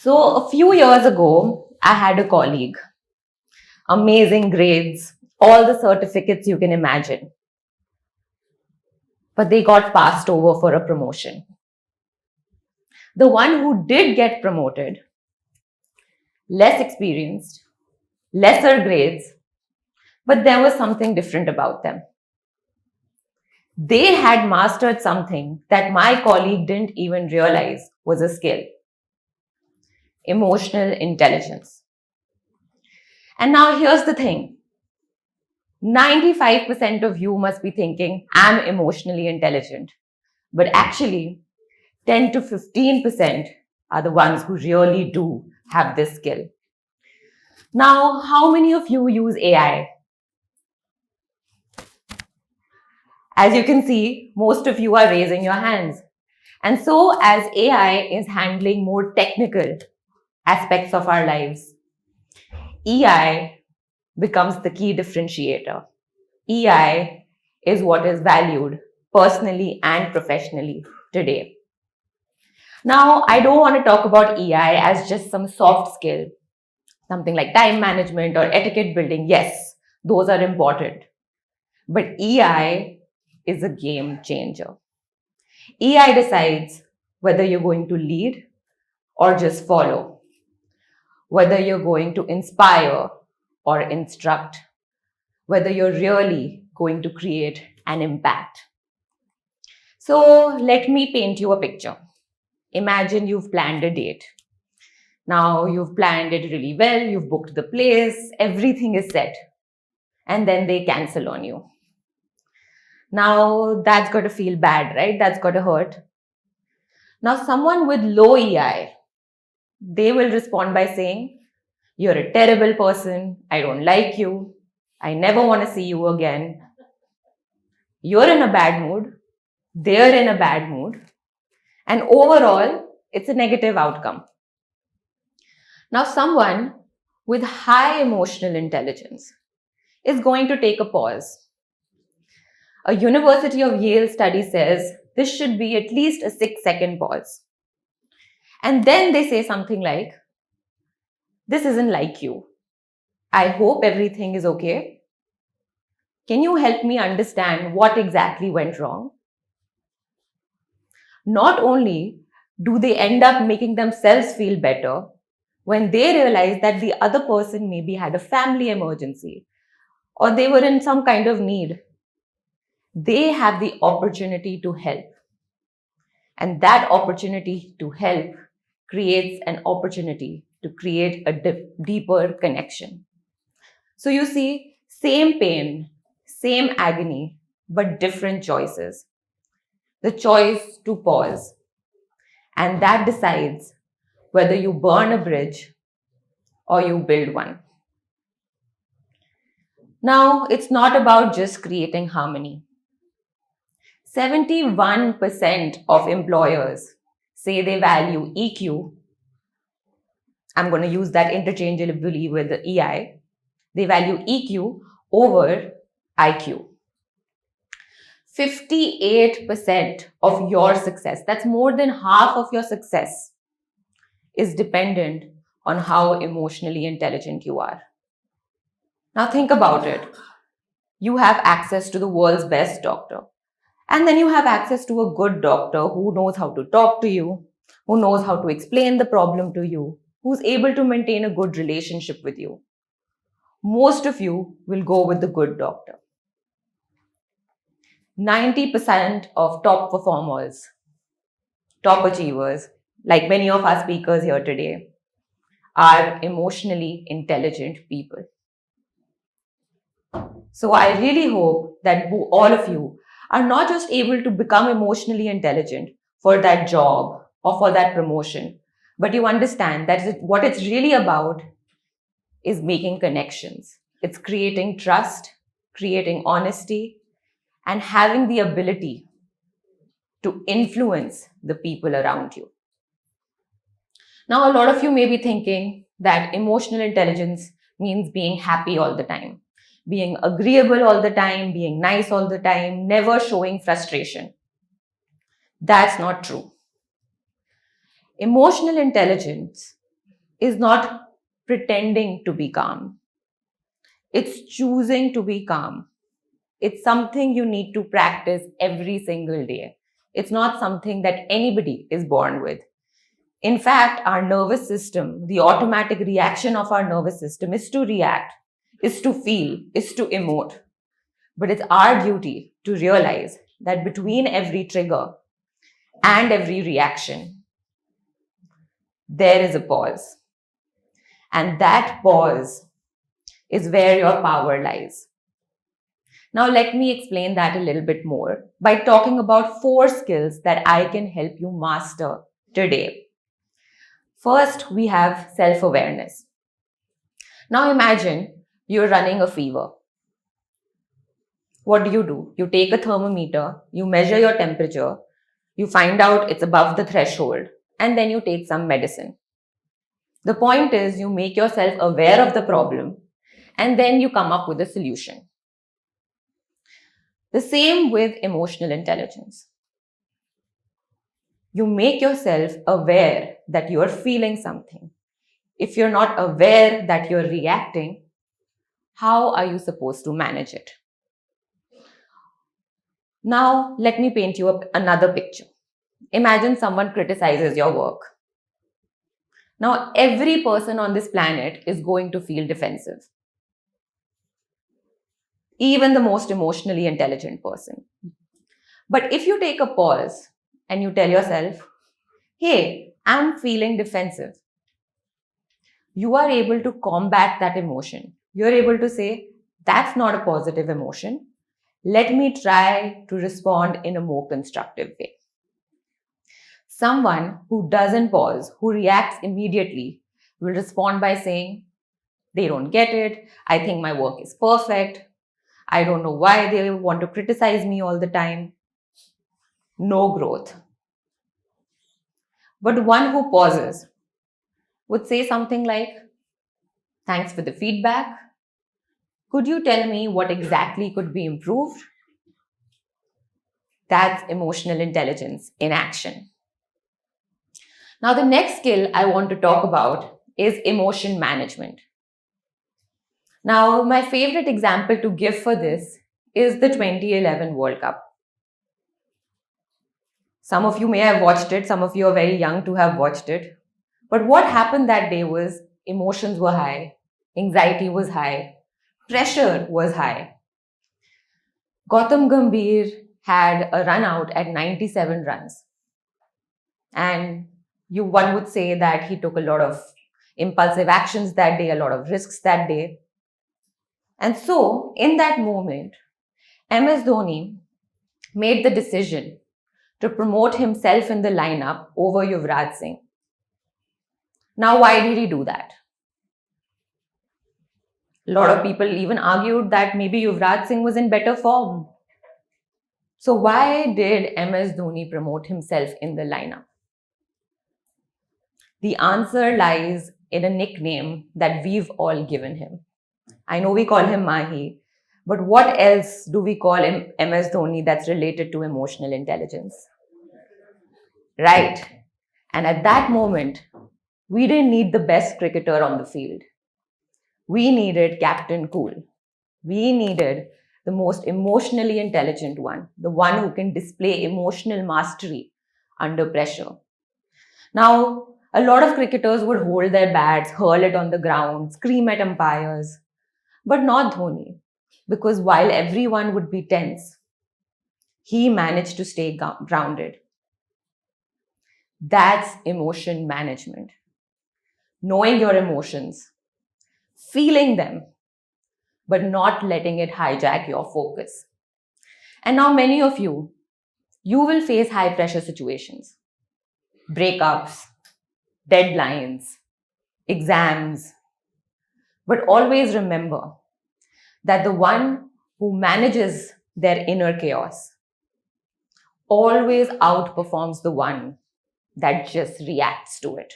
So, a few years ago, I had a colleague, amazing grades, all the certificates you can imagine, but they got passed over for a promotion. The one who did get promoted, less experienced, lesser grades, but there was something different about them. They had mastered something that my colleague didn't even realize was a skill: emotional intelligence. And now here's the thing: 95% of you must be thinking, I'm emotionally intelligent. But actually, 10 to 15% are the ones who really do have this skill. Now, how many of you use AI? As you can see, most of you are raising your hands. And so, as AI is handling more technical aspects of our lives, EI becomes the key differentiator. EI is what is valued personally and professionally today. Now, I don't want to talk about EI as just some soft skill, something like time management or etiquette building. Yes, those are important. But EI is a game changer. EI decides whether you're going to lead or just follow, whether you're going to inspire or instruct, whether you're really going to create an impact. So let me paint you a picture. Imagine you've planned a date. Now you've planned it really well, you've booked the place, everything is set, and then they cancel on you. Now that's got to feel bad, right? That's got to hurt. Now someone with low EI, they will respond by saying, you're a terrible person, I don't like you, I never want to see you again. You're in a bad mood, they're in a bad mood, and overall, it's a negative outcome. Now, someone with high emotional intelligence is going to take a pause. A University of Yale study says this should be at least a 6-second pause. And then they say something like, this isn't like you. I hope everything is okay. Can you help me understand what exactly went wrong? Not only do they end up making themselves feel better when they realize that the other person maybe had a family emergency or they were in some kind of need, they have the opportunity to help. And that opportunity to help creates an opportunity to create a deeper connection. So you see, same pain, same agony, but different choices. The choice to pause. And that decides whether you burn a bridge or you build one. Now, it's not about just creating harmony. 71% of employers say they value EQ. I'm going to use that interchangeably with the EI. They value EQ over IQ. 58% of your success, that's more than half of your success, is dependent on how emotionally intelligent you are. Now think about it. You have access to the world's best doctor. And then you have access to a good doctor who knows how to talk to you, who knows how to explain the problem to you, who's able to maintain a good relationship with you. Most of you will go with the good doctor. 90% of top performers, top achievers, like many of our speakers here today, are emotionally intelligent people. So I really hope that all of you are not just able to become emotionally intelligent for that job or for that promotion, but you understand that what it's really about is making connections. It's creating trust, creating honesty, and having the ability to influence the people around you. Now, a lot of you may be thinking that emotional intelligence means being happy all the time, being agreeable all the time, being nice all the time, never showing frustration. That's not true. Emotional intelligence is not pretending to be calm. It's choosing to be calm. It's something you need to practice every single day. It's not something that anybody is born with. In fact, our nervous system, the automatic reaction of our nervous system is to react, is to feel, is to emote. But it's our duty to realize that between every trigger and every reaction, there is a pause. And that pause is where your power lies. Now, let me explain that a little bit more by talking about 4 skills that I can help you master today. First, we have self-awareness. Now, imagine you're running a fever. What do? You take a thermometer, you measure your temperature, you find out it's above the threshold, and then you take some medicine. The point is, you make yourself aware of the problem, and then you come up with a solution. The same with emotional intelligence. You make yourself aware that you're feeling something. If you're not aware that you're reacting, how are you supposed to manage it? Now, let me paint you another picture. Imagine someone criticizes your work. Now, every person on this planet is going to feel defensive. Even the most emotionally intelligent person. But if you take a pause and you tell yourself, hey, I'm feeling defensive, you are able to combat that emotion. You're able to say, that's not a positive emotion. Let me try to respond in a more constructive way. Someone who doesn't pause, who reacts immediately, will respond by saying, they don't get it. I think my work is perfect. I don't know why they want to criticize me all the time. No growth. But one who pauses would say something like, thanks for the feedback. Could you tell me what exactly could be improved? That's emotional intelligence in action. Now, the next skill I want to talk about is emotion management. Now, my favorite example to give for this is the 2011 World Cup. Some of you may have watched it, some of you are very young to have watched it. But what happened that day was emotions were high, anxiety was high, pressure was high. Gautam Gambhir had a run out at 97 runs. And one would say that he took a lot of impulsive actions that day, a lot of risks that day. And so, in that moment, MS Dhoni made the decision to promote himself in the lineup over Yuvraj Singh. Now, why did he do that? A lot of people even argued that maybe Yuvraj Singh was in better form. So why did MS Dhoni promote himself in the lineup? The answer lies in a nickname that we've all given him. I know we call him Mahi, but what else do we call him MS Dhoni that's related to emotional intelligence? Right. And at that moment, we didn't need the best cricketer on the field. We needed Captain Cool. We needed the most emotionally intelligent one, the one who can display emotional mastery under pressure. Now, a lot of cricketers would hold their bats, hurl it on the ground, scream at umpires, but not Dhoni, because while everyone would be tense, he managed to stay grounded. That's emotion management. Knowing your emotions, feeling them, but not letting it hijack your focus. And now many of you will face high pressure situations, breakups, deadlines, exams. But always remember that the one who manages their inner chaos always outperforms the one that just reacts to it.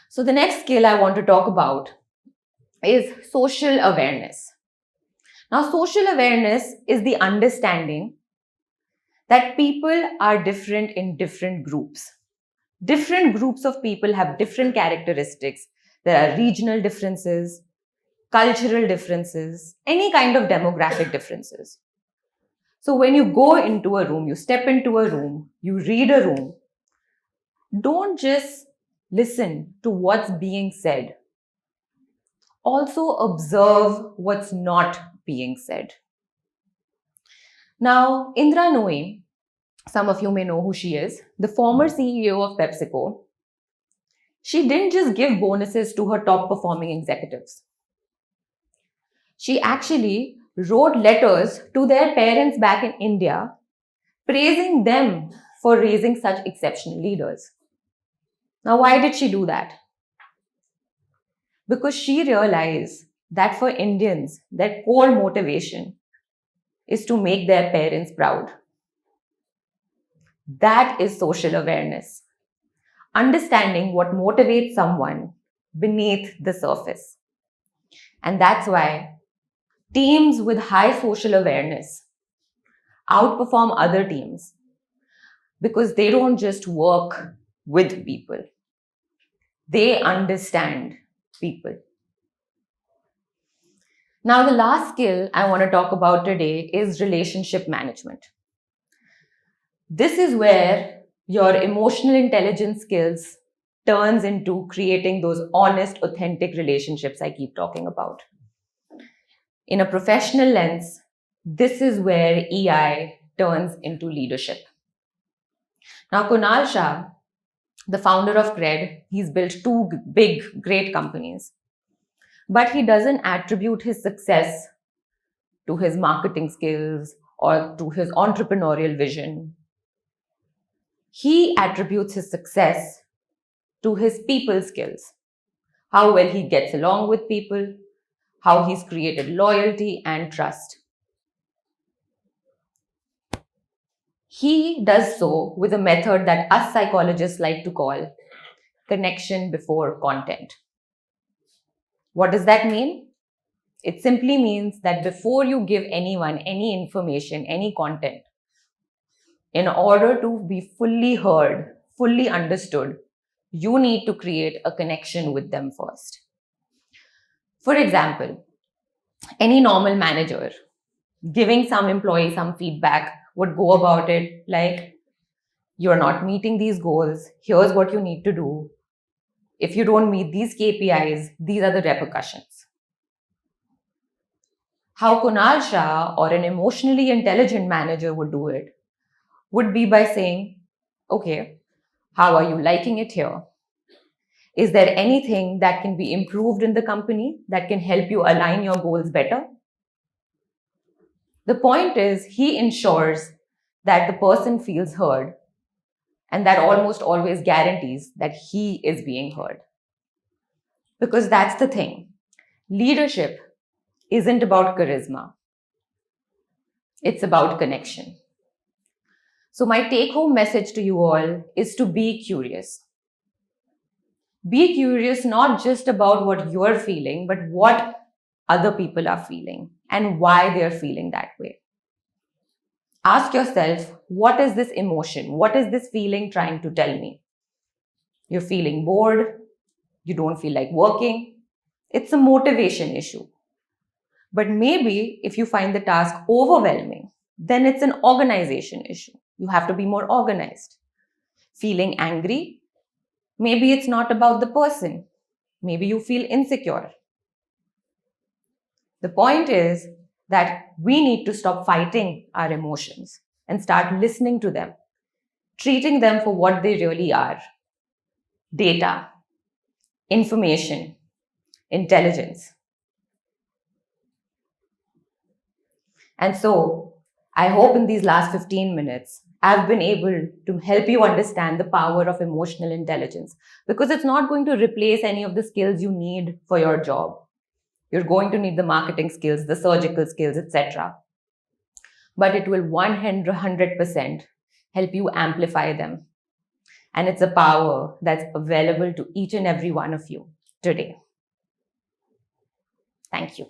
So the next skill I want to talk about is social awareness. Now, social awareness is the understanding that people are different in different groups. Different groups of people have different characteristics. There are regional differences, cultural differences, any kind of demographic differences. So when you go into a room, you step into a room, you read a room, don't just listen to what's being said. Also observe what's not being said. Now, Indra Nooyi, some of you may know who she is, the former CEO of PepsiCo, she didn't just give bonuses to her top performing executives. She actually wrote letters to their parents back in India, praising them for raising such exceptional leaders. Now, why did she do that? Because she realized that for Indians, their core motivation is to make their parents proud. That is social awareness. Understanding what motivates someone beneath the surface. And that's why teams with high social awareness outperform other teams, because they don't just work with people, they understand people. Now, the last skill I want to talk about today is relationship management. This is where your emotional intelligence skills turns into creating those honest, authentic relationships I keep talking about. In a professional lens, this is where EI turns into leadership. Now, Kunal Shah, the founder of Cred, he's built two big, great companies. But he doesn't attribute his success to his marketing skills or to his entrepreneurial vision. He attributes his success to his people skills, how well he gets along with people, how he's created loyalty and trust. He does so with a method that us psychologists like to call connection before content. What does that mean? It simply means that before you give anyone any information, any content, in order to be fully heard, fully understood, you need to create a connection with them first. For example, any normal manager giving some employee some feedback would go about it like, you're not meeting these goals, here's what you need to do. If you don't meet these KPIs, these are the repercussions. How Kunal Shah or an emotionally intelligent manager would do it would be by saying, okay, how are you liking it here? Is there anything that can be improved in the company that can help you align your goals better? The point is, he ensures that the person feels heard, and that almost always guarantees that he is being heard. Because that's the thing. Leadership isn't about charisma. It's about connection. So my take-home message to you all is to be curious. Be curious not just about what you're feeling, but what other people are feeling and why they're feeling that way. Ask yourself, what is this emotion? What is this feeling trying to tell me? You're feeling bored. You don't feel like working. It's a motivation issue. But maybe if you find the task overwhelming, then it's an organization issue. You have to be more organized. Feeling angry? Maybe it's not about the person. Maybe you feel insecure. The point is that we need to stop fighting our emotions and start listening to them, treating them for what they really are: data, information, intelligence. And so, I hope in these last 15 minutes, I've been able to help you understand the power of emotional intelligence, because it's not going to replace any of the skills you need for your job. You're going to need the marketing skills, the surgical skills, etc. But it will 100% help you amplify them. And it's a power that's available to each and every one of you today. Thank you.